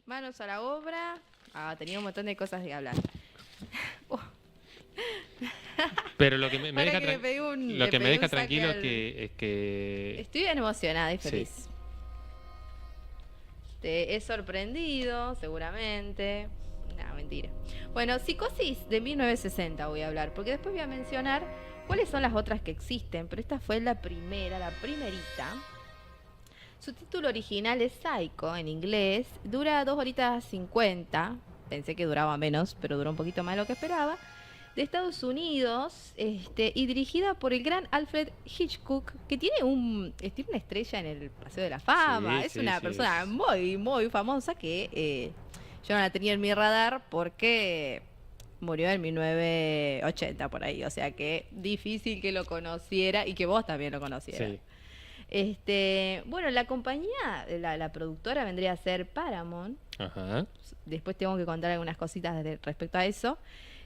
manos a la obra. Tenía un montón de cosas de hablar. Pero lo que me Ahora deja, que le pegué un- lo le que me pegué deja un saque tranquilo al- es que Estoy bien emocionada y Sí. feliz. Te he sorprendido, seguramente. No, mentira. Bueno, Psicosis de 1960 voy a hablar, porque después voy a mencionar cuáles son las otras que existen, pero esta fue la primera, la primerita. Su título original es Psycho, en inglés. Dura 2 horitas 50. Pensé que duraba menos, pero duró un poquito más de lo que esperaba. De Estados Unidos, y dirigida por el gran Alfred Hitchcock, que tiene tiene una estrella en el Paseo de la Fama. sí, Es sí, una sí, persona muy, muy famosa que yo no la tenía en mi radar porque murió en 1980 por ahí. O sea que difícil que lo conociera y que vos también lo conocieras. sí. Bueno, la compañía, la productora vendría a ser Paramount. Ajá. Después tengo que contar algunas cositas respecto a eso.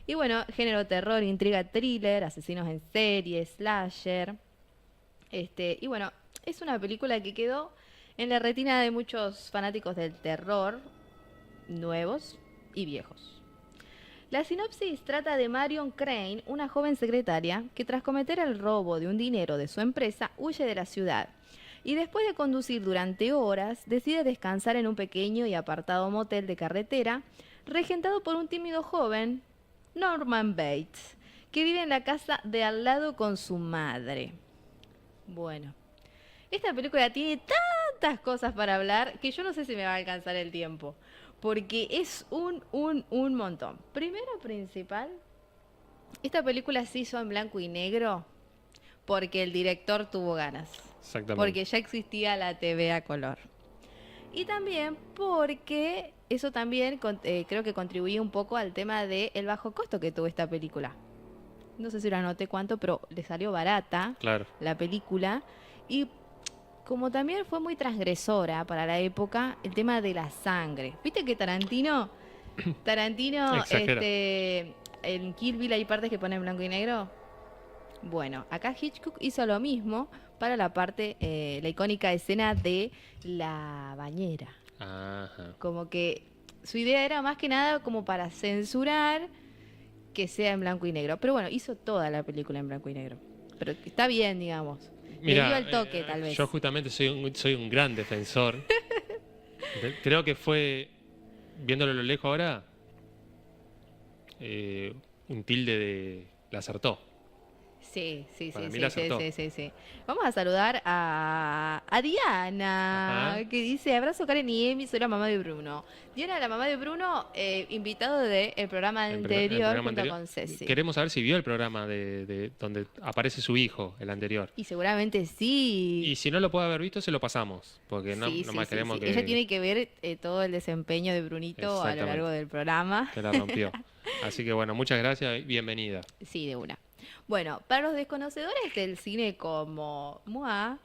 Y bueno, género terror, intriga, thriller, asesinos en serie, slasher. Y bueno, es una película que quedó en la retina de muchos fanáticos del terror, nuevos y viejos. La sinopsis trata de Marion Crane, una joven secretaria que tras cometer el robo de un dinero de su empresa huye de la ciudad y después de conducir durante horas decide descansar en un pequeño y apartado motel de carretera regentado por un tímido joven, Norman Bates, que vive en la casa de al lado con su madre. Bueno, esta película tiene tantas cosas para hablar que yo no sé si me va a alcanzar el tiempo. Porque es un montón. Primero principal, esta película se hizo en blanco y negro porque el director tuvo ganas. Exactamente. Porque ya existía la TV a color. Y también porque eso también creo que contribuye un poco al tema del bajo costo que tuvo esta película. No sé si lo anoté cuánto, pero le salió barata Claro. la película. Y como también fue muy transgresora para la época, el tema de la sangre. ¿Viste que Tarantino, Exagera. en Kill Bill hay partes que pone en blanco y negro? Bueno, acá Hitchcock hizo lo mismo para la parte, la icónica escena de la bañera. Ajá. Como que su idea era más que nada como para censurar que sea en blanco y negro. Pero bueno, hizo toda la película en blanco y negro. Pero está bien, digamos. Le dio Mira, el toque, tal vez. yo justamente soy un gran defensor. Creo que fue, viéndolo a lo lejos ahora, un tilde de la acertó. Sí, sí, Para sí, mí sí, la sí, acertó. sí, sí, sí. Vamos a saludar a Diana, Ajá. que dice, abrazo Karen y Emi, soy la mamá de Bruno. Diana, la mamá de Bruno, invitado del programa En el anterior programa junto anterior. con Ceci. Queremos saber si vio el programa de donde aparece su hijo, el anterior. Y seguramente sí. Y si no lo puede haber visto, se lo pasamos. Porque no, Sí, nomás sí, queremos sí. Ella que, tiene que ver todo el desempeño de Brunito a lo largo exactamente, del programa. que la rompió. Así que bueno, muchas gracias y bienvenida. Sí, de una. Bueno, para los desconocedores del cine como Moa,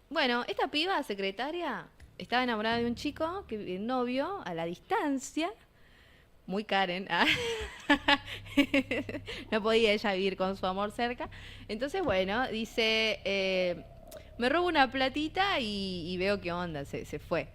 bueno, esta piba secretaria estaba enamorada de un chico, que novio, a la distancia, muy Karen, no podía ella vivir con su amor cerca. Entonces, bueno, dice, me robo una platita y veo qué onda, se fue.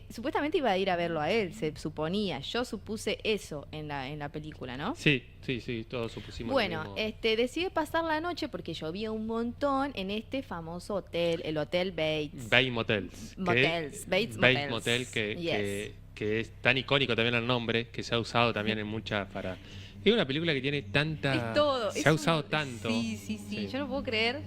Supuestamente iba a ir a verlo a él, se suponía. Yo supuse eso en la película, ¿no? Sí, sí, sí, todos supusimos lo Bueno, mismo. decide pasar la noche porque llovía un montón en este famoso hotel, el Hotel Bates. Bates Motels. Motels, Bates Bates Motels. Motel, Yes. que es tan icónico también el nombre, que se ha usado también en muchas para... Es una película que tiene tanta... Es todo. Se ha usado tanto. Sí, sí, sí. Yo no puedo creer.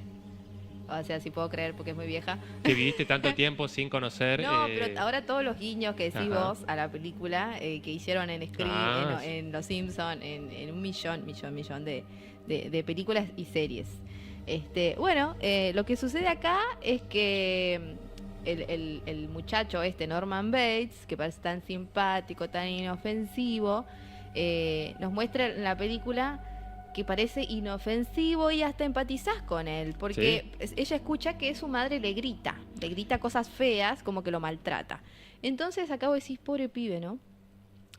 O sea, sí puedo creer porque es muy vieja. Que viviste tanto tiempo sin conocer... No, pero ahora todos los guiños que decís Ajá. vos a la película que hicieron en Scream, Ah, sí. en Los Simpsons, en un millón de películas y series. Bueno, lo que sucede acá es que el muchacho Norman Bates, que parece tan simpático, tan inofensivo, nos muestra en la película que parece inofensivo y hasta empatizás con él, porque ella escucha que su madre le grita cosas feas, como que lo maltrata. Entonces acabo de decir, pobre pibe, ¿no?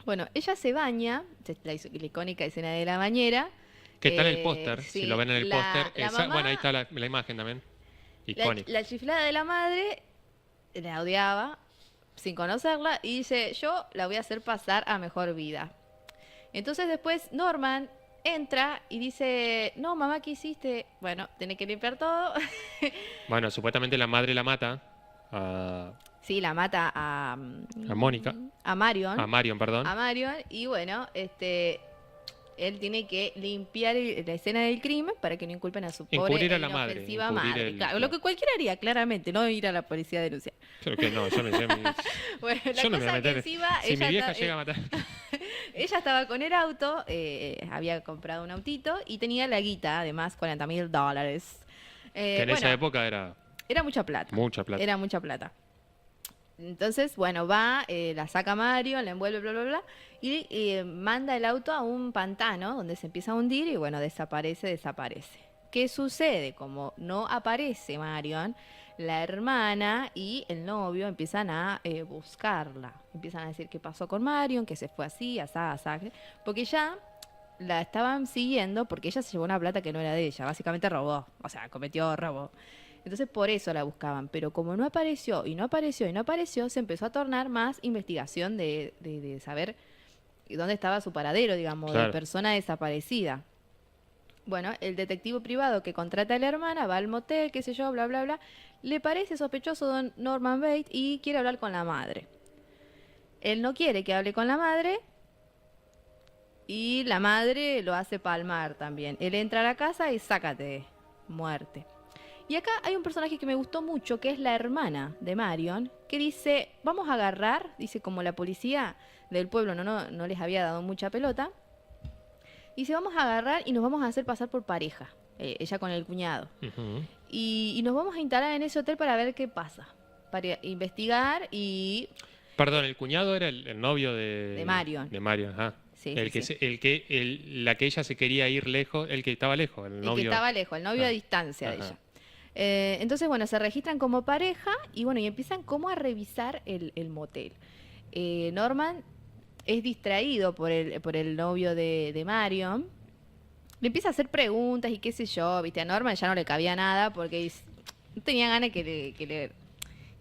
Bueno, ella se baña, la icónica escena de la bañera. Que está en el póster, sí, si lo ven en el póster. mamá, Bueno, ahí está la imagen también. Icónica. la chiflada de la madre la odiaba, sin conocerla, y dice, yo la voy a hacer pasar a mejor vida. Entonces después Norman entra y dice, no, mamá, ¿qué hiciste? Bueno, tenés que limpiar todo. Bueno, supuestamente la madre la mata a, Sí, la mata a Mónica, a Marion. a Marion, perdón. A Marion, y bueno, él tiene que limpiar la escena del crimen para que no inculpen a su pobre Encubrir e a la madre, inofensiva encubrir madre. el- Claro, lo que cualquiera haría, claramente, no ir a la policía a denunciar. Creo que no, yo no sé. Bueno, la Yo no me voy a cosa que meter. encima Si mi ella, vieja llega a matar. ella estaba con el auto, había comprado un autito y tenía la guita, además, $40,000. Que en esa época era era mucha plata. mucha plata. Era mucha plata. Entonces, bueno, va, la saca Mario, la envuelve, bla, bla, bla, y manda el auto a un pantano donde se empieza a hundir y, bueno, desaparece. ¿Qué sucede? Como no aparece Marion, la hermana y el novio empiezan a buscarla. Empiezan a decir qué pasó con Marion, que se fue así, asá, asá. Porque ya la estaban siguiendo porque ella se llevó una plata que no era de ella. Básicamente robó, o sea, cometió robo. Entonces por eso la buscaban, pero como no apareció y no apareció y no apareció, se empezó a tornar más investigación de saber dónde estaba su paradero, digamos, de Claro. persona desaparecida. Bueno, el detective privado que contrata a la hermana va al motel, qué sé yo, bla, bla, bla. Le parece sospechoso don Norman Bates y quiere hablar con la madre. Él no quiere que hable con la madre y la madre lo hace palmar también. Él entra a la casa y sácate, muerte. Y acá hay un personaje que me gustó mucho, que es la hermana de Marion, que dice, vamos a agarrar, dice, como la policía del pueblo no les había dado mucha pelota, dice, vamos a agarrar y nos vamos a hacer pasar por pareja, ella con el cuñado. Ujú. Y nos vamos a instalar en ese hotel para ver qué pasa, para investigar y... Perdón, el cuñado era el novio de Marion. De Marion, ajá. Sí, El sí, que sí. la que ella se quería ir lejos, el que estaba lejos, el El novio. que estaba lejos, el novio Ah, a distancia de ajá. ella. Entonces, bueno, se registran como pareja y bueno, y empiezan como a revisar el motel. Norman es distraído por el novio de Marion. Le empieza a hacer preguntas y qué sé yo, viste, a Norman ya no le cabía nada porque no tenía ganas que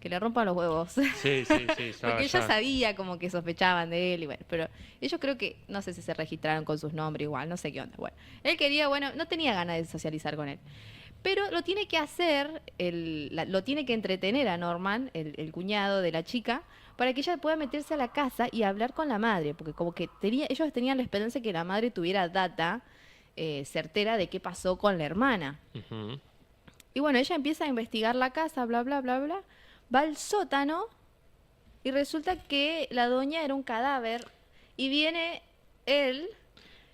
le rompan los huevos. Sí, sí, sí. Porque ella sabía como que sospechaban de él y bueno, pero ellos creo que, no sé si se registraron con sus nombres igual, no sé qué onda. Bueno, él quería, bueno, no tenía ganas de socializar con él. Pero lo tiene que hacer, lo tiene que entretener a Norman, el cuñado de la chica, para que ella pueda meterse a la casa y hablar con la madre, porque como que ellos tenían la esperanza de que la madre tuviera data certera de qué pasó con la hermana. Ujú. Y bueno, ella empieza a investigar la casa, bla, bla, bla, bla, va al sótano y resulta que la doña era un cadáver y viene él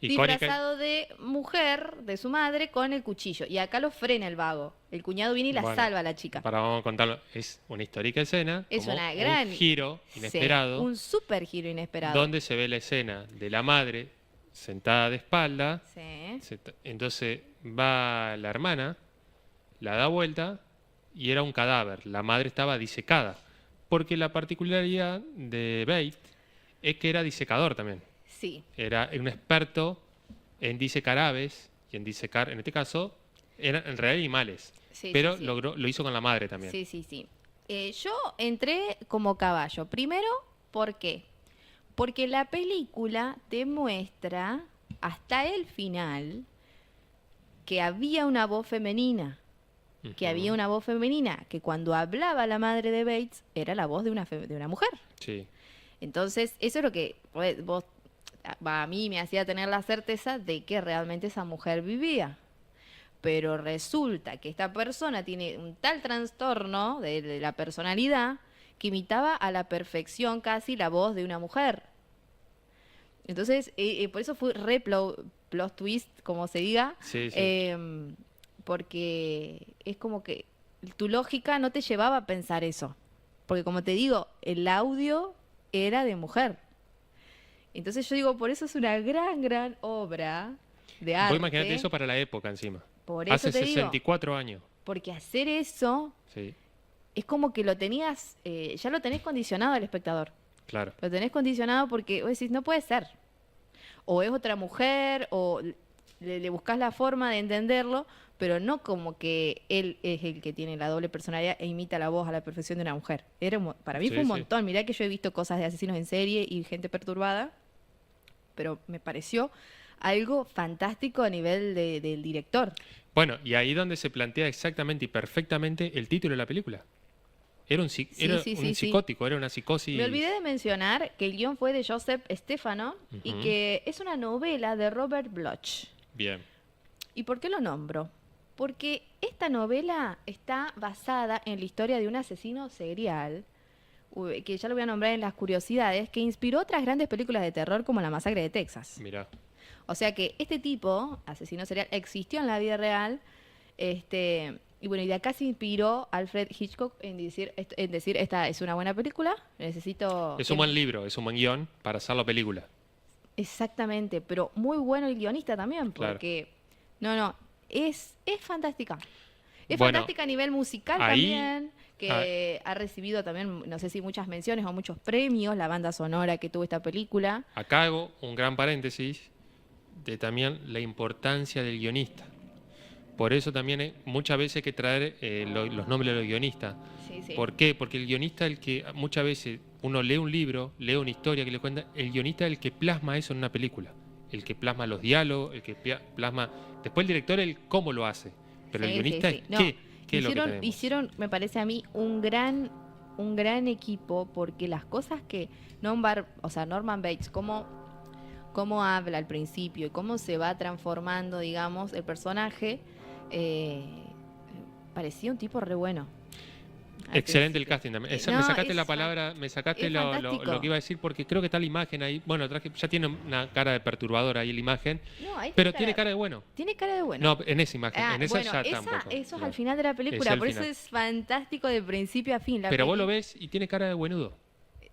Icónica. disfrazado de mujer, de su madre, con el cuchillo. Y acá lo frena el vago. El cuñado viene y la Bueno, salva a la chica. Vamos a contarlo. Es una histórica escena. Es como una gran... un giro Sí, inesperado. un super giro inesperado. Donde se ve la escena de la madre sentada de espalda. Sí. Entonces va la hermana, la da vuelta y era un cadáver. La madre estaba disecada. Porque la particularidad de Bates es que era disecador también. Sí. Era un experto en disecar aves y en disecar, en este caso, eran en realidad animales. Sí, Pero sí, sí. lo hizo con la madre también. Sí, sí, sí. Yo entré como caballo. Primero, ¿por qué? Porque la película te muestra hasta el final que había una voz femenina. Que Ujú. había una voz femenina, que cuando hablaba la madre de Bates era la voz de una mujer. Sí. Entonces, eso es lo que a mí me hacía tener la certeza de que realmente esa mujer vivía. Pero resulta que esta persona tiene un tal trastorno de la personalidad que imitaba a la perfección casi la voz de una mujer. Entonces, por eso fue plot twist, como se diga, Sí, sí. porque es como que tu lógica no te llevaba a pensar eso. Porque como te digo, el audio era de mujer. Entonces yo digo, por eso es una gran, gran obra de arte. Vos imaginate eso para la época encima. Por eso Hace te digo, 64 años. porque hacer eso Sí, es como que lo tenías, ya lo tenés condicionado al espectador. claro. Lo tenés condicionado porque vos decís, no puede ser. O es otra mujer, o le buscas la forma de entenderlo, pero no como que él es el que tiene la doble personalidad e imita la voz a la perfección de una mujer. Para mí Sí, fue un sí. montón. Mirá que yo he visto cosas de asesinos en serie y gente perturbada, pero me pareció algo fantástico a nivel del director. Bueno, y ahí donde se plantea exactamente y perfectamente el título de la película. Era Sí, era sí, un sí, sí. psicótico, era una Me psicosis. olvidé de mencionar que el guión fue de Joseph Stefano y Ujú. que es una novela de Robert Bloch. Bien. ¿Y por qué lo nombro? Porque esta novela está basada en la historia de un asesino serial, que ya lo voy a nombrar en las curiosidades, que inspiró otras grandes películas de terror como La Masacre de Texas. Mirá. O sea que este tipo, asesino serial, existió en la vida real, y bueno, y de acá se inspiró Alfred Hitchcock en decir, esta es una buena película, necesito... Es un buen libro, es un buen guión para hacerlo película. Exactamente, pero muy bueno el guionista también, Claro. porque... No, es fantástica. Es Bueno, fantástica a nivel musical ahí- también, que ha recibido también, no sé si muchas menciones o muchos premios, la banda sonora que tuvo esta película. Acá hago un gran paréntesis de también la importancia del guionista. Por eso también muchas veces hay que traer los nombres de los guionistas. Sí, sí. ¿Por qué? Porque el guionista es el que muchas veces uno lee un libro, lee una historia que le cuenta, el guionista es el que plasma eso en una película. El que plasma los diálogos, el que plasma... Después el director el cómo lo hace. Pero el Sí, guionista sí, sí. es No, qué es lo que tenemos. hicieron, me parece a mí, un gran equipo, porque las cosas que Norman Bates, cómo habla al principio y cómo se va transformando, digamos, el personaje, eh, parecía un tipo re bueno. Al Excelente el principio. casting también. No, Me sacaste es la palabra, me sacaste es fantástico. lo que iba a decir, porque creo que está la imagen ahí. Bueno, ya tiene una cara de perturbador ahí la imagen, No, ahí pero está tiene cara de bueno. tiene cara de bueno. No, en esa imagen, en esa bueno, ya tampoco. eso es No. al final de la película, al por eso final. es fantástico de principio a fin. Pero vos lo ves y tiene cara de buenudo.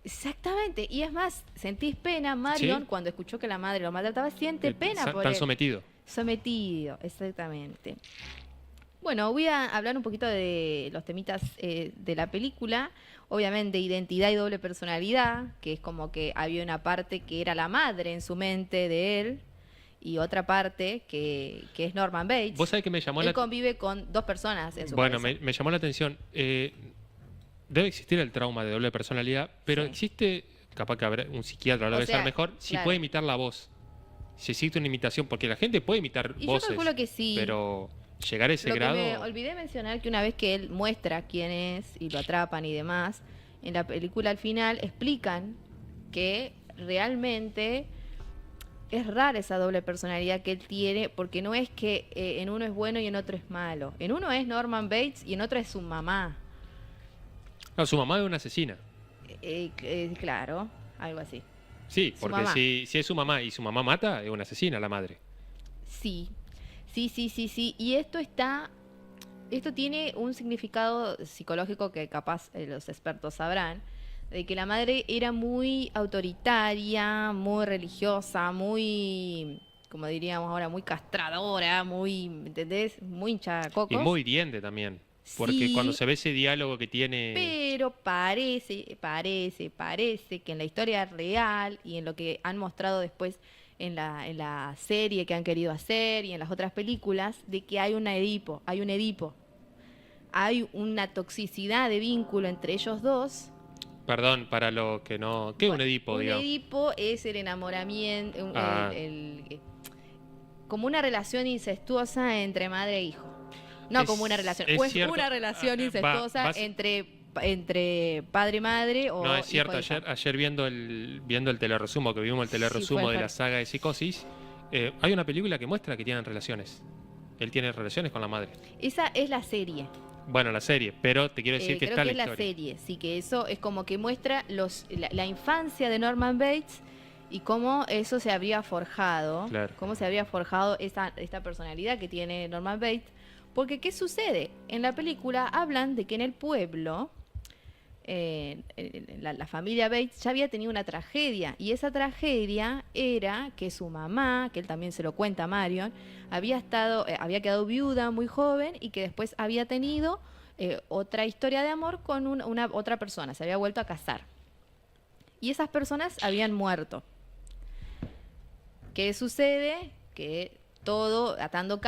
Exactamente, y es más, sentís pena, Marion, Sí. cuando escuchó que la madre lo maltrataba, siente pena por Tan él. sometido. Sometido, exactamente. Bueno, voy a hablar un poquito de los temitas de la película. Obviamente, identidad y doble personalidad, que es como que había una parte que era la madre en su mente de él, y otra parte que es Norman Bates. Vos sabés que me llamó Él convive con dos personas en su cabeza. me llamó la atención. Debe existir el trauma de doble personalidad, pero Sí. existe, capaz que habrá un psiquiatra lo O debe sea, saber mejor, si claro. puede imitar la voz. Si existe una imitación, porque la gente puede imitar Y yo voces, calculo que sí. pero llegar a ese Lo que grado... me olvidé mencionar, que una vez que él muestra quién es y lo atrapan y demás, en la película al final explican que realmente es rara esa doble personalidad que él tiene, porque no es que en uno es bueno y en otro es malo. En uno es Norman Bates y en otro es su mamá. No, su mamá es una asesina. Claro, algo así. Sí, Su porque mamá. si es su mamá y su mamá mata, es una asesina la madre. Sí, sí. Y esto tiene un significado psicológico que capaz los expertos sabrán, de que la madre era muy autoritaria, muy religiosa, muy, como diríamos ahora, muy castradora, muy, ¿entendés? Muy Y hinchacocos. muy hiriente también. Porque Sí. cuando se ve ese diálogo que tiene... Pero parece que en la historia real y en lo que han mostrado después en la serie que han querido hacer y en las otras películas, de que hay un Edipo. Hay una toxicidad de vínculo entre ellos dos. Perdón, para lo que no... ¿Qué es un Edipo, Un digamos? Edipo es el enamoramiento, Ah. como una relación incestuosa entre madre e hijo. No Es- como una relación, es o es cierto. una relación Ah, incestuosa va- entre padre y madre o No, es hijo cierto, e hija. ayer viendo el teleresumo, que vimos el Sí, teleresumo fue de la fuerte. saga de Psicosis, hay una película que muestra que tienen relaciones. Él tiene relaciones con la madre. Esa es la serie. Bueno, la serie, pero te quiero decir que Creo está que la es la historia. serie, sí, que eso es como que muestra la infancia de Norman Bates y cómo eso se habría forjado, Claro. cómo se habría forjado esta personalidad que tiene Norman Bates. Porque, ¿qué sucede? En la película hablan de que en el pueblo, la familia Bates ya había tenido una tragedia, y esa tragedia era que su mamá, que él también se lo cuenta a Marion, había quedado viuda muy joven y que después había tenido otra historia de amor con una otra persona, se había vuelto a casar. Y esas personas habían muerto. ¿Qué sucede? Que todo, atando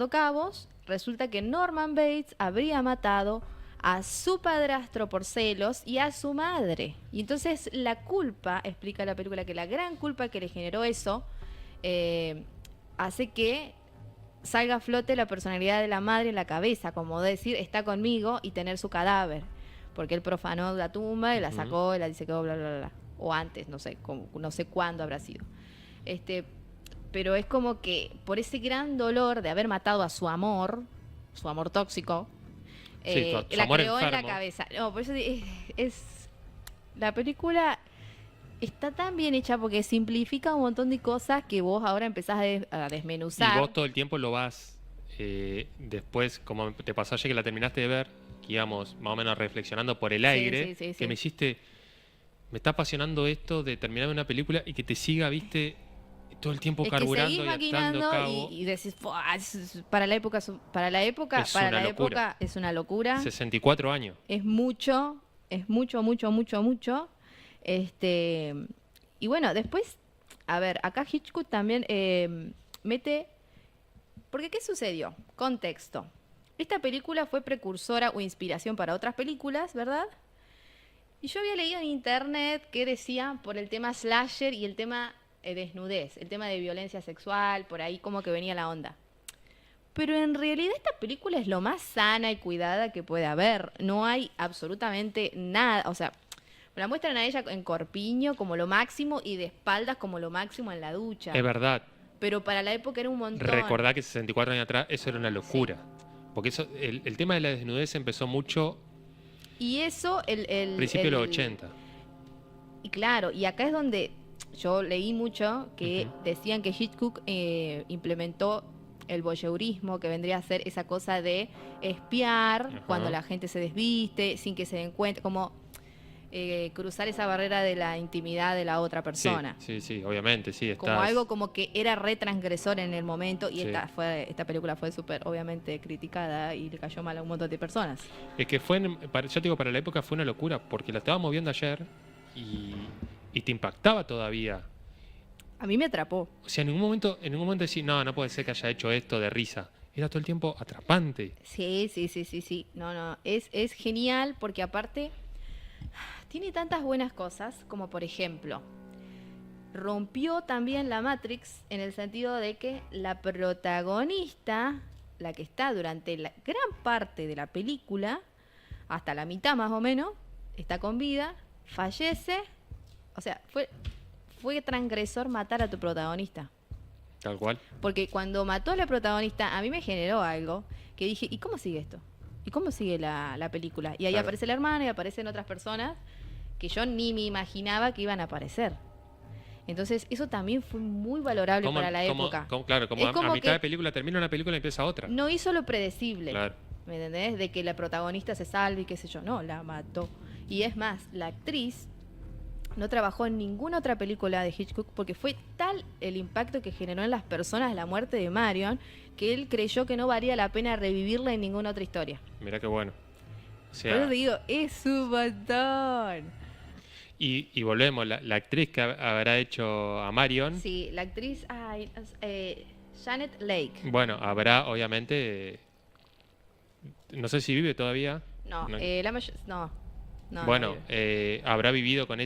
cabos, resulta que Norman Bates habría matado a su padrastro por celos y a su madre. Y entonces la culpa, explica la película, que la gran culpa que le generó eso hace que salga a flote la personalidad de la madre en la cabeza, como decir, está conmigo y tener su cadáver. Porque él profanó la tumba y la sacó y la disequó, bla, bla, bla. O antes, no sé cuándo habrá sido. Pero es como que por ese gran dolor de haber matado a su amor tóxico, Sí, su la amor creó en la enfermo. cabeza. No, por eso la película está tan bien hecha porque simplifica un montón de cosas que vos ahora empezás a desmenuzar. Y vos todo el tiempo lo vas, después, como te pasó ayer que la terminaste de ver, que íbamos más o menos reflexionando por el aire, sí. que me está apasionando esto de terminar una película y que te siga, viste, todo el tiempo Es que carburando seguís y atando maquinando cabo. y decís, para la época es una locura. 64 años. Es mucho. Y bueno, después, a ver, acá Hitchcock también mete... Porque ¿qué sucedió? Contexto. Esta película fue precursora o inspiración para otras películas, ¿verdad? Y yo había leído en internet que decía por el tema slasher y el tema desnudez, el tema de violencia sexual, por ahí como que venía la onda. Pero en realidad esta película es lo más sana y cuidada que puede haber. No hay absolutamente nada. O sea, la muestran a ella en corpiño como lo máximo y de espaldas como lo máximo en la ducha. Es verdad. Pero para la época era un montón. Recordá que 64 años atrás eso era una locura. Porque eso, el tema de la desnudez empezó mucho Y eso, principio de los 80. Y claro, y acá es donde yo leí mucho que decían que Hitchcock implementó el voyeurismo, que vendría a ser esa cosa de espiar cuando la gente se desviste, sin que se den cuenta, como cruzar esa barrera de la intimidad de la otra persona. Sí, obviamente, sí. Como algo como que era retransgresor en el momento, y Sí. esta película fue súper, obviamente, criticada y le cayó mal a un montón de personas. Es que yo te digo, para la época fue una locura, porque la estábamos viendo ayer y te impactaba todavía. A mí me atrapó. O sea, en ningún momento decís, no puede ser que haya hecho esto de risa. Era todo el tiempo atrapante. Sí. No, es genial porque aparte tiene tantas buenas cosas, como por ejemplo, rompió también la Matrix en el sentido de que la protagonista, la que está durante la gran parte de la película, hasta la mitad más o menos, está con vida, fallece. O sea, fue transgresor matar a tu protagonista. Tal cual. Porque cuando mató a la protagonista, a mí me generó algo que dije, ¿y cómo sigue esto? ¿Y cómo sigue la película? Y ahí Claro. aparece la hermana y aparecen otras personas que yo ni me imaginaba que iban a aparecer. Entonces, eso también fue muy valorable para la época. Claro, como Es como a mitad que de película termina una película y empieza otra. no hizo lo predecible. Claro. ¿Me entendés? De que la protagonista se salve y qué sé yo. No, la mató. Y es más, la actriz no trabajó en ninguna otra película de Hitchcock porque fue tal el impacto que generó en las personas la muerte de Marion que él creyó que no valía la pena revivirla en ninguna otra historia. Mirá qué bueno. O Por sea, eso te digo, es un montón. y volvemos, la actriz que habrá hecho a Marion, Sí, la actriz, Janet Leigh. bueno, habrá obviamente, no sé si vive todavía. No, No. no. Bueno, no vive. habrá vivido con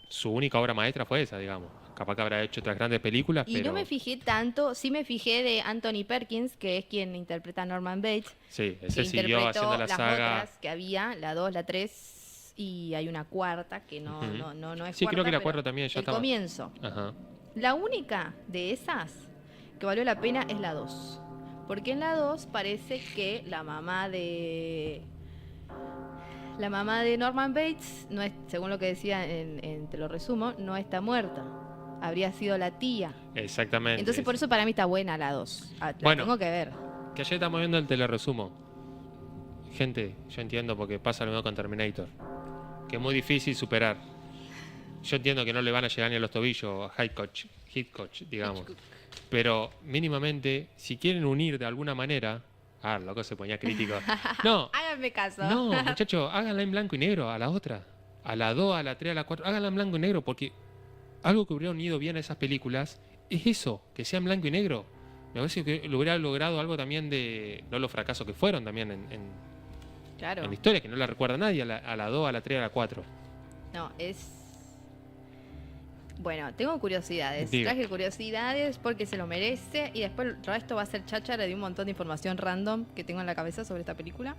su única obra maestra fue esa, digamos. Capaz que habrá hecho otras grandes películas, Y pero no me fijé tanto, sí me fijé de Anthony Perkins, que es quien interpreta a Norman Bates, sí, que ese siguió interpretó haciendo la las saga. otras que había, la 2, la 3, y hay una cuarta que no Ujú. es Sí, cuarta, creo que la pero cuarta también ya el estaba. comienzo. Ajá. La única de esas que valió la pena es la 2. Porque en la 2 parece que la mamá de Norman Bates, no es, según lo que decía, te lo resumo, no está muerta. Habría sido la tía. Exactamente. Entonces por eso para mí está buena la 2. La Bueno. tengo que ver. Que ayer estamos viendo el teleresumo. Gente, yo entiendo porque pasa lo mismo con Terminator. Que es muy difícil superar. Yo entiendo que no le van a llegar ni a los tobillos a Hitchcock, digamos. Pero mínimamente, si quieren unir de alguna manera... Ah, el loco se ponía crítico. No, Háganme caso. no, muchachos, háganla en blanco y negro a la otra. A la 2, a la 3, a la 4. Háganla en blanco y negro porque algo que hubiera unido bien a esas películas es eso, que sea en blanco y negro. Me parece que lo hubiera logrado algo también de, no los fracasos que fueron también Claro. en la historia, que no la recuerda nadie, a la 2, a la 3, a la 4. No, es... Bueno, tengo curiosidades. Diga. Traje curiosidades porque se lo merece y después el resto va a ser cháchara de un montón de información random que tengo en la cabeza sobre esta película.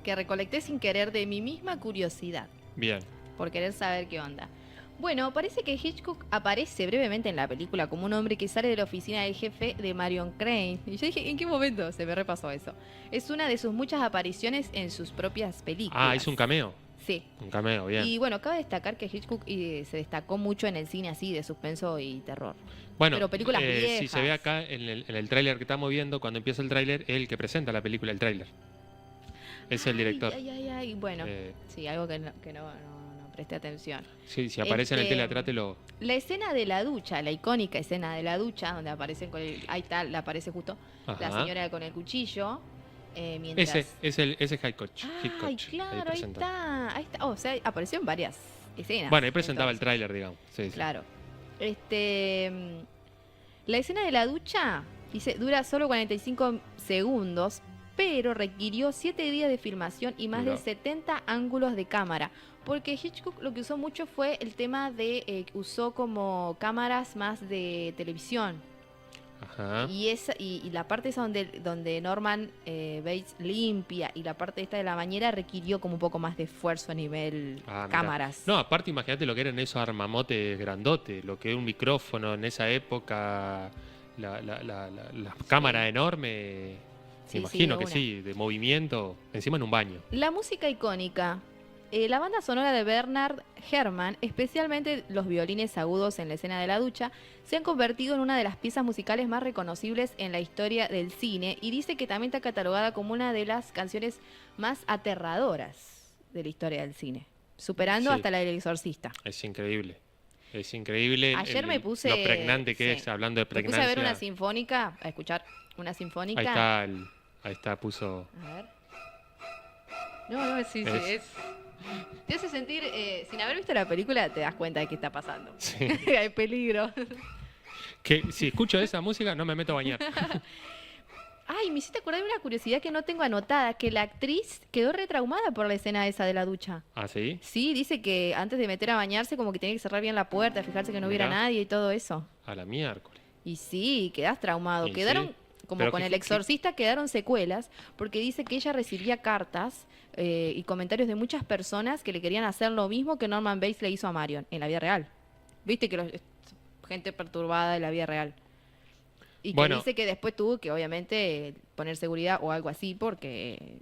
Que recolecté sin querer de mi misma curiosidad, Bien. por querer saber qué onda. Bueno, parece que Hitchcock aparece brevemente en la película como un hombre que sale de la oficina del jefe de Marion Crane. Y yo dije, ¿en qué momento se me repasó eso? Es una de sus muchas apariciones en sus propias películas. Ah, hizo un cameo. Sí. Un cameo, bien. Y bueno, cabe destacar que Hitchcock se destacó mucho en el cine así, de suspenso y terror. Bueno, pero películas si se ve viejas. acá en el tráiler que estamos viendo, cuando empieza el tráiler, es el que presenta la película, el tráiler. Es el director. Ay, bueno. Eh, Sí, algo que no presté atención. Sí, si aparece en el Este, teleatrate lo... La escena de la ducha, la icónica escena de la ducha, donde aparecen con el... Ahí está, la aparece justo la Ajá. señora con el cuchillo. Mientras... Ese es Hitchcock. Ay, claro, ahí presenta. está. Ahí está. O sea, apareció en varias escenas. Bueno, ahí presentaba entonces. el tráiler, digamos. Sí, sí. Claro. La escena de la ducha, dice, dura solo 45 segundos, pero requirió 7 días de filmación y más Mirá. de 70 ángulos de cámara. Porque Hitchcock lo que usó mucho fue el tema de, usó como cámaras más de televisión. Ajá. Y la parte esa donde Norman Bates limpia y la parte esta de la bañera requirió como un poco más de esfuerzo a nivel Ah, mirá. cámaras. No, aparte imagínate lo que eran esos armamotes grandotes, lo que era un micrófono en esa época, la cámara enorme, Sí, me imagino de que una. sí, de movimiento, encima en un baño. La música icónica. La banda sonora de Bernard Herrmann, especialmente los violines agudos en la escena de la ducha, se han convertido en una de las piezas musicales más reconocibles en la historia del cine y dice que también está catalogada como una de las canciones más aterradoras de la historia del cine, superando Sí. hasta la del Exorcista. Es increíble. Es increíble Ayer me puse... lo pregnante que sí. es, hablando de Me puse pregnancia. a ver una sinfónica, a escuchar una sinfónica. Ahí está, puso... A ver. No, sí, Es- Te hace sentir, sin haber visto la película, te das cuenta de qué está pasando. Sí. Hay peligro. Que si escucho esa música no me meto a bañar. Ay, me hiciste acordar de una curiosidad que no tengo anotada, que la actriz quedó retraumada por la escena esa de la ducha. ¿Ah, sí? Sí, dice que antes de meter a bañarse como que tenía que cerrar bien la puerta, fijarse que no hubiera Mirá. nadie y todo eso. A la miércoles. Y sí, quedás traumado. Y Quedaron, sí. como Pero con que el fue- exorcista, quedaron secuelas, porque dice que ella recibía cartas y comentarios de muchas personas que le querían hacer lo mismo que Norman Bates le hizo a Marion en la vida real. Viste que gente perturbada en la vida real. Y que Bueno. dice que después tuvo que, obviamente, poner seguridad o algo así, porque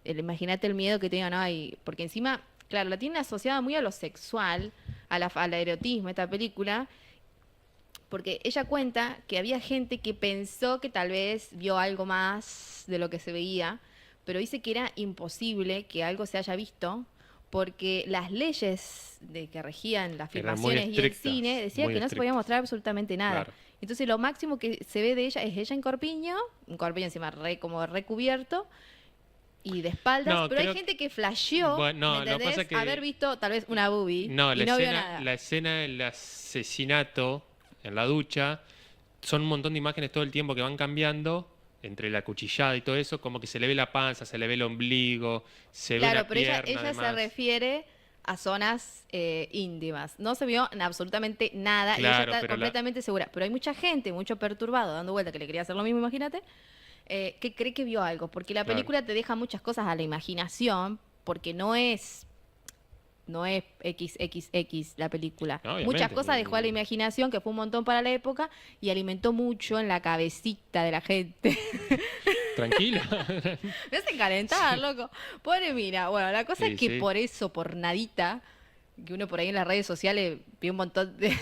imagínate el miedo que tengan ahí. Porque encima, claro, la tienen asociada muy a lo sexual, al erotismo, esta película. Porque ella cuenta que había gente que pensó que tal vez vio algo más de lo que se veía, pero dice que era imposible que algo se haya visto, porque las leyes de que regían las Eran muy filmaciones y el estrictas, cine decía muy que no se podía estrictas. mostrar absolutamente nada. Claro. Entonces lo máximo que se ve de ella es ella en corpiño, un corpiño encima como recubierto y de espaldas, No, pero hay creo- gente que flasheó, Bueno, no, ¿me lo que entendés? pasa que- Haber visto tal vez una boobie No, y no vio nada. la escena del asesinato en la ducha son un montón de imágenes todo el tiempo que van cambiando entre la cuchillada y todo eso, como que se le ve la panza, se le ve el ombligo, se ve Claro, la pero pierna ella se además. refiere a zonas íntimas. No se vio absolutamente nada y ella Claro, está pero completamente segura. Pero hay mucha gente, mucho perturbado, dando vuelta, que le quería hacer lo mismo, imagínate, que cree que vio algo. Porque la Claro. película te deja muchas cosas a la imaginación, porque no es XXX la película. No, obviamente, Muchas cosas dejó a la ni- imaginación, que fue un montón para la época, y alimentó mucho en la cabecita de la gente. Tranquila. Me hacen calentar, loco. Pobre mira. Bueno, la cosa Sí, es que sí. por eso, por nadita, que uno por ahí en las redes sociales ve un montón de,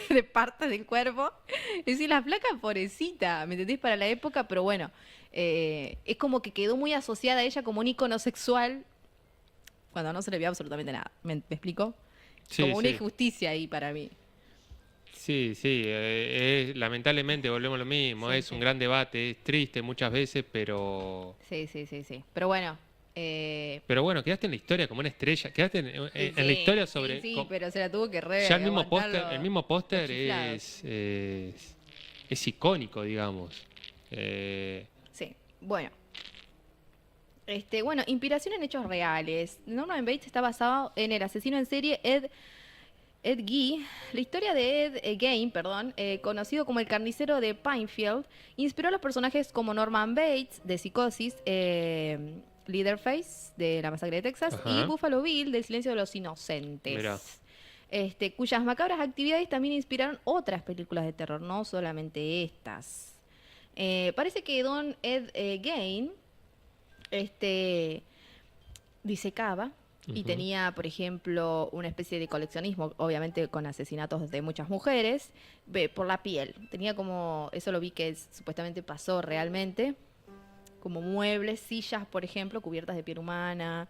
de partes del cuerpo. Es decir, la flaca pobrecita, ¿me entendés? Para la época, pero bueno, es como que quedó muy asociada a ella como un ícono sexual cuando no se le vio absolutamente nada. ¿Me explico? Sí, Como una sí. injusticia ahí para mí. Sí, lamentablemente volvemos a lo mismo, Sí, es sí. un gran debate, es triste muchas veces, pero Sí. Pero bueno, Pero bueno, quedaste en la historia como una estrella. Quedaste en la historia sobre... Sí, pero se la tuvo que ya el mismo aguantar póster los chiflados. es icónico, digamos. Sí, bueno. Bueno, inspiración en hechos reales. Norman Bates está basado en el asesino en serie Ed Gein. La historia de Ed Gein, perdón, conocido como el carnicero de Pinefield, inspiró a los personajes como Norman Bates de Psicosis, Leatherface de La Masacre de Texas y Ajá. Buffalo Bill del Silencio de los Inocentes. Mirá. Cuyas macabras actividades también inspiraron otras películas de terror, no solamente estas. Parece que Don Ed Gein disecaba y Ujú. tenía, por ejemplo, una especie de coleccionismo, obviamente con asesinatos de muchas mujeres, por la piel. Tenía como, eso lo vi que supuestamente pasó realmente, como muebles, sillas, por ejemplo, cubiertas de piel humana,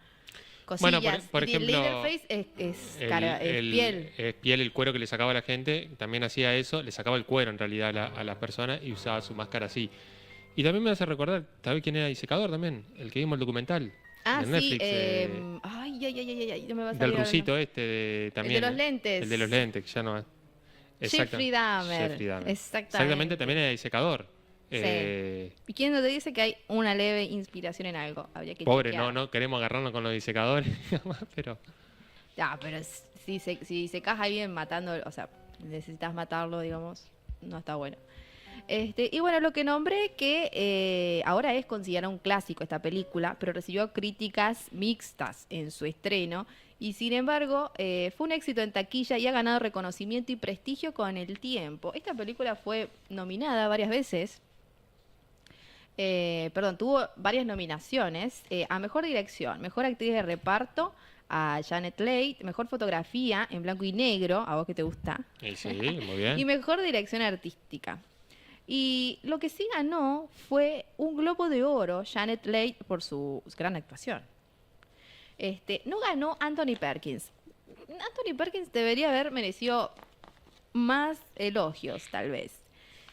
Bueno, cosillas. por Y el ejemplo, Leatherface es piel. piel, el cuero que le sacaba a la gente, también hacía eso, le sacaba el cuero en realidad a las personas y usaba su máscara así. Y también me hace recordar, ¿sabes quién era disecador también? El que vimos el documental Ah, de sí. Netflix, No me va a del salir ahora el rusito nombre. El de también, los lentes. el de los lentes, que ya no es. Exacto. Jeffrey Dahmer. Jeffrey Dahmer. Exactamente, Exactamente. también era disecador. Sí. ¿Y quién no te dice que hay una leve inspiración en algo? Habría que Pobre, chequear. no queremos agarrarnos con los disecadores, pero Ah, pero si se caja bien matando, o sea, necesitas matarlo, digamos, no está bueno. Y bueno, lo que nombré que ahora es considerado un clásico esta película, pero recibió críticas mixtas en su estreno y sin embargo fue un éxito en taquilla y ha ganado reconocimiento y prestigio con el tiempo. Esta película fue nominada varias veces, perdón, tuvo varias nominaciones a Mejor Dirección, Mejor Actriz de Reparto a Janet Leigh, Mejor Fotografía en blanco y negro, a vos que te gusta, sí, muy y bien. Mejor Dirección Artística. Y lo que sí ganó fue un Globo de Oro, Janet Leigh, por su gran actuación. No ganó Anthony Perkins. Anthony Perkins debería haber merecido más elogios, tal vez.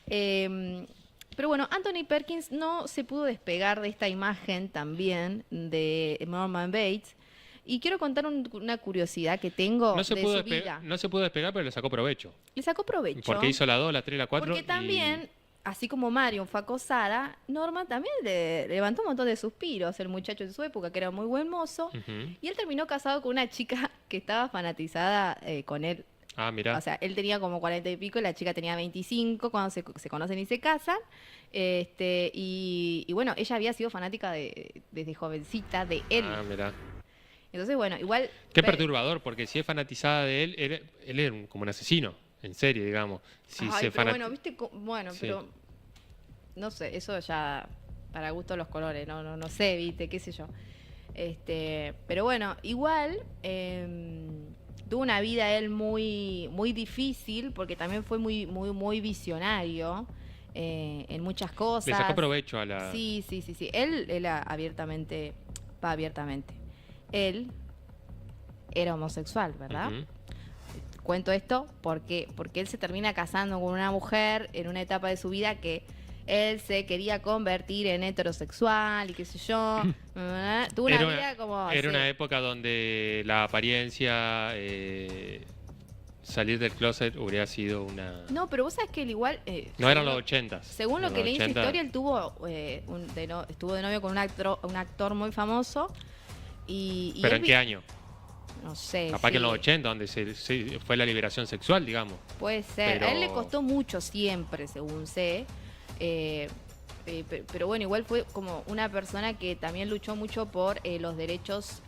Pero bueno, Anthony Perkins no se pudo despegar de esta imagen también de Norman Bates. Y quiero contar una curiosidad que tengo No se de pudo su vida. no se pudo despegar, pero le sacó provecho. Le sacó provecho. Porque hizo la 2, la 3, la 4 Porque también, así como Marion fue acosada, Norman también le levantó un montón de suspiros, el muchacho de su época, que era muy buen mozo. Ujú. Y él terminó casado con una chica que estaba fanatizada con él. Ah, O mirá. sea, él tenía como 40 y pico y la chica tenía 25 cuando se conocen y se casan. Y bueno, ella había sido fanática desde jovencita de él. Ah, mirá. Entonces, bueno, igual... Qué perturbador, porque si es fanatizada de él, él era como un asesino, en serie, digamos. Si Ay, se pero bueno, viste, bueno, Sí. pero no sé, eso ya para gusto los colores, no sé, viste, qué sé yo. Pero bueno, igual tuvo una vida él muy, muy difícil, porque también fue muy visionario en muchas cosas. Le sacó provecho a la... Sí. Él abiertamente, va abiertamente. Él era homosexual, ¿verdad? Ujú. Cuento esto porque él se termina casando con una mujer en una etapa de su vida que él se quería convertir en heterosexual y qué sé yo. Tuvo una vida como... Era sí. una época donde la apariencia, salir del closet hubiera sido una... No, pero vos sabés que él igual... No eran los 80s. Según lo En que los leí en su 80. historia, él tuvo estuvo de novio con un actor muy famoso. Y ¿Pero él en qué año? No sé. Capaz que en sí. los 80, donde fue la liberación sexual, digamos. Puede ser. Pero- A él le costó mucho siempre, según sé. Pero bueno, igual fue como una persona que también luchó mucho por los derechos,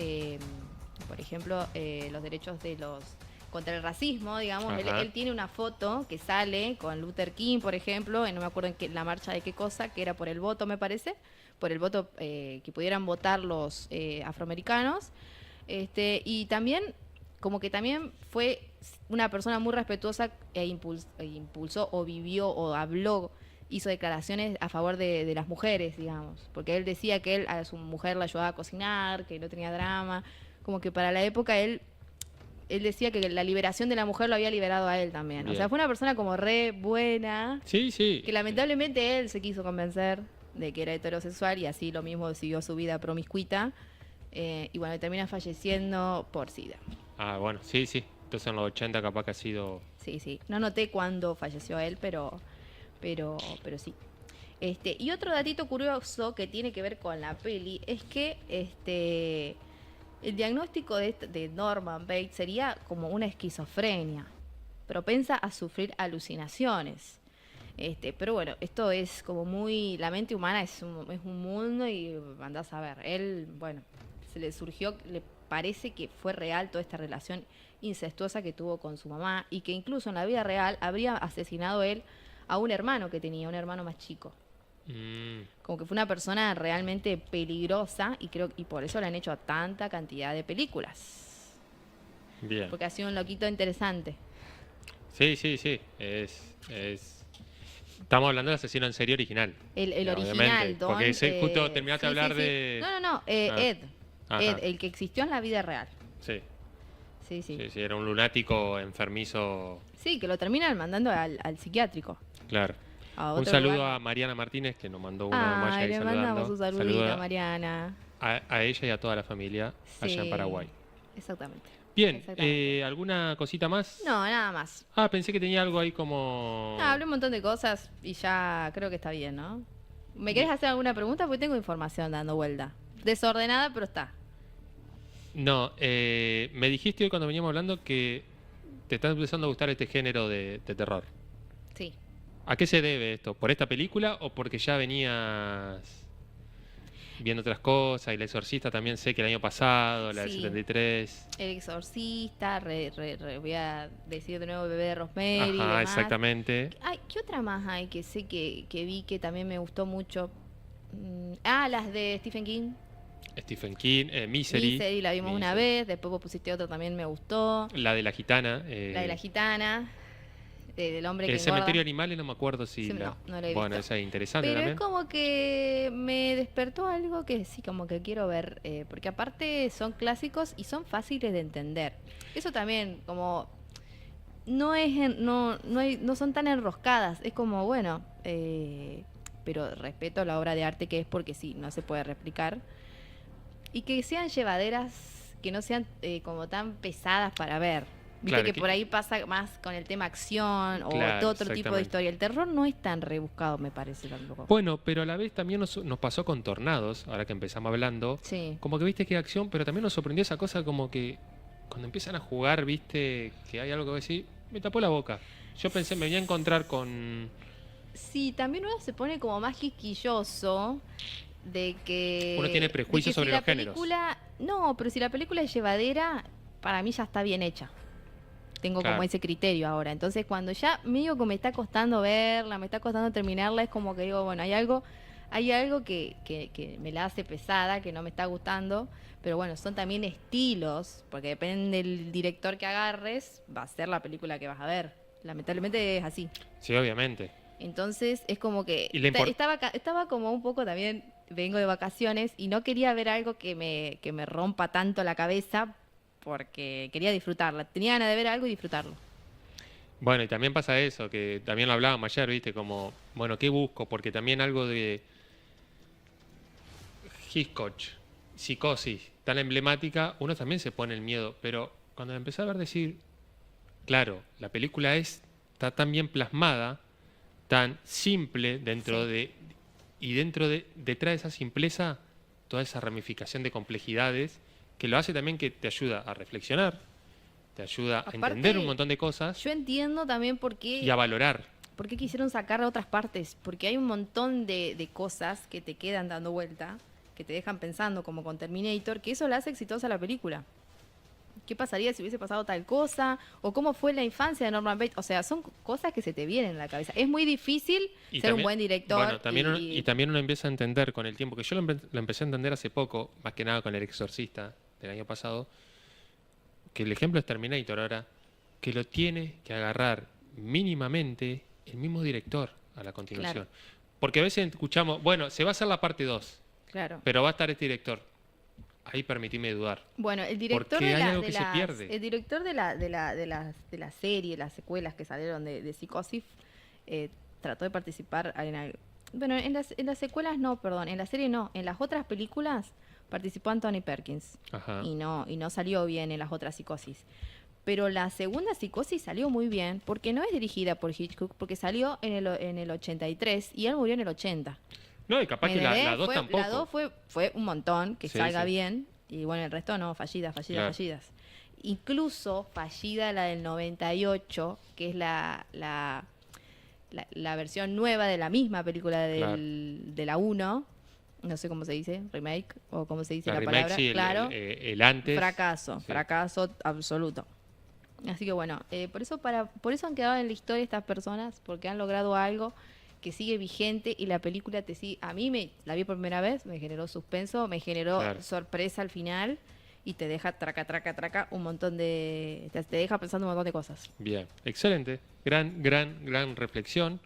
por ejemplo, los derechos de los contra el racismo, digamos. Ajá. Él tiene una foto que sale con Luther King, por ejemplo, no me acuerdo en la marcha de qué cosa, que era por el voto, me parece, por el voto que pudieran votar los afroamericanos. Y también, como que también fue una persona muy respetuosa e impulsó o vivió o habló, hizo declaraciones a favor de las mujeres, digamos, porque él decía que él a su mujer la ayudaba a cocinar, que no tenía drama, como que para la época él decía que la liberación de la mujer lo había liberado a él también. Bien. O sea, fue una persona como re buena, Sí, sí. que lamentablemente él se quiso convencer de que era heterosexual y así lo mismo siguió su vida promiscuita. y bueno, termina falleciendo por SIDA. Ah, bueno, sí, sí. Entonces en los 80 capaz que ha sido... Sí, sí. No noté cuándo falleció él, pero sí. Y otro datito curioso que tiene que ver con la peli es que el diagnóstico de Norman Bates sería como una esquizofrenia, propensa a sufrir alucinaciones. Pero bueno, esto es como muy... La mente humana es un mundo y andás a ver. Él, bueno, se le surgió, le parece que fue real toda esta relación incestuosa que tuvo con su mamá y que incluso en la vida real habría asesinado él a un hermano que tenía, un hermano más chico. Como que fue una persona realmente peligrosa y por eso le han hecho tanta cantidad de películas. Bien. Porque ha sido un loquito interesante. Sí, sí, sí. Estamos hablando del asesino en serie original. El original, obviamente, Don. porque justo terminaste de Sí, hablar sí, sí. de... No, Ah, Ed. ajá. Ed, el que existió en la vida real. Sí, Sí, sí. sí, sí, era un lunático enfermizo. Sí, que lo terminan mandando al psiquiátrico. Claro. A Un otro saludo lugar. a Mariana Martínez, que nos mandó uno Ay, más ahí le saludando. mandamos un saludito Saludo a Mariana. a ella y a toda la familia allá en Sí, Paraguay. exactamente. Bien, Exactamente. ¿alguna cosita más? No, nada más. Ah, pensé que tenía algo ahí como... No, hablé un montón de cosas y ya creo que está bien, ¿no? ¿Me querés hacer alguna pregunta? Porque tengo información dando vuelta. Desordenada, pero está. No, me dijiste hoy cuando veníamos hablando que te está empezando a gustar este género de terror. Sí. ¿A qué se debe esto? ¿Por esta película o porque ya venías viendo otras cosas? Y El Exorcista también sé que el año pasado, la del Sí. 73. El Exorcista, voy a decir de nuevo Bebé de Rosemary y Ajá, demás. exactamente. Ay, ¿qué otra más hay que sé que vi que también me gustó mucho? Las de Stephen King. Stephen King, Misery. Misery la vimos una Misery. vez, después vos pusiste otra, también me gustó. La de la gitana. La de la gitana, del hombre que El engorda. cementerio animal, no me acuerdo si Sí, la... no la he Bueno, visto. esa es interesante Pero también. es como que me despertó algo que sí, como que quiero ver, porque aparte son clásicos y son fáciles de entender. Eso también, como no son tan enroscadas, es como, bueno, pero respeto la obra de arte que es porque sí, no se puede replicar. Y que sean llevaderas, que no sean como tan pesadas para ver. Viste Claro, que por ahí pasa más con el tema acción o Claro, otro tipo de exactamente. historia. El terror no es tan rebuscado, me parece tampoco. Bueno, pero a la vez también nos pasó con Tornados, ahora que empezamos hablando. Sí. Como que viste que hay acción, pero también nos sorprendió esa cosa como que cuando empiezan a jugar, viste que hay algo que decir, me tapó la boca. Yo pensé, me voy a encontrar con... Sí, también uno se pone como más quisquilloso de que... Uno tiene de prejuicios que sobre si los géneros. No, pero si la película es llevadera, para mí ya está bien hecha. Tengo Claro. como ese criterio ahora. Entonces, cuando ya medio que me está costando verla, me está costando terminarla, es como que digo, bueno, hay algo que me la hace pesada, que no me está gustando, pero bueno, son también estilos, porque depende del director que agarres, va a ser la película que vas a ver. Lamentablemente es así. Sí, obviamente. Entonces, es como que Y la impor- estaba como un poco también, vengo de vacaciones y no quería ver algo que me rompa tanto la cabeza porque quería disfrutarla. Tenía ganas de ver algo y disfrutarlo. Bueno, y también pasa eso, que también lo hablábamos ayer, viste, como, bueno, ¿qué busco? Porque también algo de Hitchcock, Psicosis, tan emblemática, uno también se pone el miedo, pero cuando empecé a ver decir, claro, la película está tan bien plasmada, tan simple dentro Sí. detrás de esa simpleza, toda esa ramificación de complejidades, que lo hace también que te ayuda a reflexionar, te ayuda a Aparte, entender un montón de cosas Yo entiendo también y a valorar. por qué quisieron sacar a otras partes, porque hay un montón de cosas que te quedan dando vuelta, que te dejan pensando, como con Terminator, que eso la hace exitosa a la película. ¿Qué pasaría si hubiese pasado tal cosa? ¿O cómo fue la infancia de Norman Bates? O sea, son cosas que se te vienen en la cabeza. Es muy difícil Y ser un también- buen director. Bueno, también uno empieza a entender con el tiempo, que yo lo empecé a entender hace poco, más que nada con El Exorcista del año pasado, que el ejemplo es Terminator ahora, que lo tiene que agarrar mínimamente el mismo director a la continuación. Claro. Porque a veces escuchamos, bueno, se va a hacer la parte 2, Claro. pero va a estar este director. Ahí permitime dudar. Bueno, el director Porque de hay la, algo de que se las- pierde. el director de la serie, las secuelas que salieron de Psicosis, trató de participar bueno, en las secuelas no, perdón, en la serie no, en las otras películas participó Anthony Perkins Ajá. y no salió bien en las otras Psicosis. Pero la segunda Psicosis salió muy bien porque no es dirigida por Hitchcock, porque salió en el 83 y él murió en el 80. No, y capaz ¿Me que la entendés? 2 tampoco. La 2 fue un montón, que Sí, salga sí. bien, y bueno, el resto no, fallidas. Claro. Incluso fallida la del 98, que es la versión nueva de la misma película de la 1, no sé cómo se dice, remake, o cómo se dice la remake, palabra, sí, claro, el antes. fracaso, Sí. fracaso absoluto. Así que bueno, por eso han quedado en la historia estas personas, porque han logrado algo que sigue vigente y la película te sigue. La vi por primera vez, me generó suspenso, me generó Claro. sorpresa al final y te deja traca un montón de. Te deja pensando un montón de cosas. Bien, excelente. Gran reflexión.